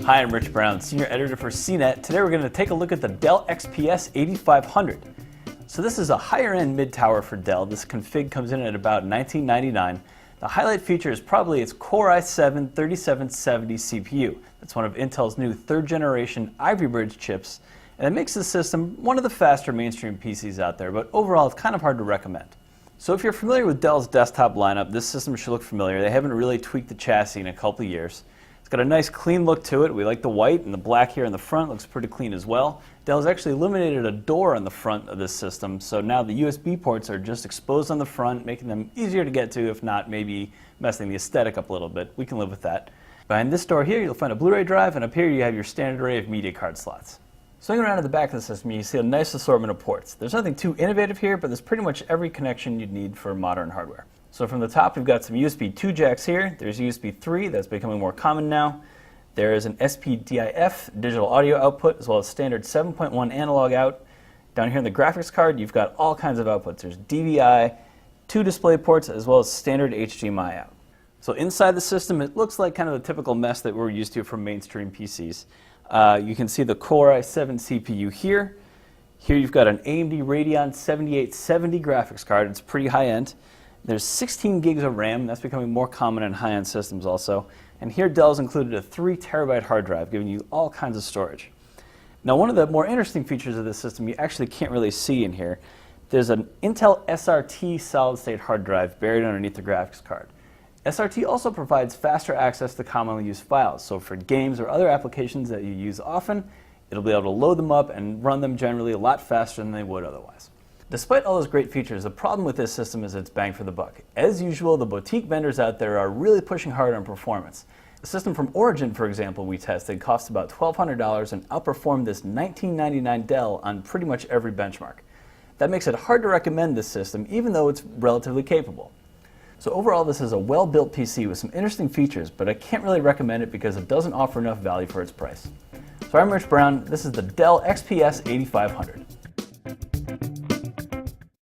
Hi, I'm Rich Brown, Senior Editor for CNET. Today we're going to take a look at the Dell XPS 8500. So this is a higher-end mid-tower for Dell. This config comes in at about $19.99. The highlight feature is probably its Core i7-3770 CPU. That's one of Intel's new third-generation Ivy Bridge chips, and it makes the system one of the faster mainstream PCs out there, but overall it's kind of hard to recommend. So if you're familiar with Dell's desktop lineup, this system should look familiar. They haven't really tweaked the chassis in a couple of years. It's got a nice clean look to it. We like the white, and the black here in the front looks pretty clean as well. Dell's actually eliminated a door on the front of this system, so now the USB ports are just exposed on the front, making them easier to get to, if not maybe messing the aesthetic up a little bit. We can live with that. Behind this door here, you'll find a Blu-ray drive, and up here you have your standard array of media card slots. Swinging around to the back of the system, you see a nice assortment of ports. There's nothing too innovative here, but there's pretty much every connection you'd need for modern hardware. So from the top, we've got some USB 2 jacks here. There's USB 3, that's becoming more common now. There is an SPDIF digital audio output, as well as standard 7.1 analog out. Down here in the graphics card, you've got all kinds of outputs. There's DVI, 2 display ports, as well as standard HDMI out. So inside the system, it looks like kind of the typical mess that we're used to from mainstream PCs. You can see the Core i7 CPU here. Here you've got an AMD Radeon 7870 graphics card. It's pretty high-end. There's 16 gigs of RAM. That's becoming more common in high-end systems also. And here Dell's included a 3 terabyte hard drive, giving you all kinds of storage. Now, one of the more interesting features of this system you actually can't really see in here. There's an Intel SRT solid-state hard drive buried underneath the graphics card. SRT also provides faster access to commonly used files. So for games or other applications that you use often, it'll be able to load them up and run them generally a lot faster than they would otherwise. Despite all those great features, the problem with this system is its bang for the buck. As usual, the boutique vendors out there are really pushing hard on performance. The system from Origin, for example, we tested, cost about $1,200 and outperformed this $1999 Dell on pretty much every benchmark. That makes it hard to recommend this system, even though it's relatively capable. So overall, this is a well-built PC with some interesting features, but I can't really recommend it because it doesn't offer enough value for its price. So I'm Rich Brown. This is the Dell XPS 8500.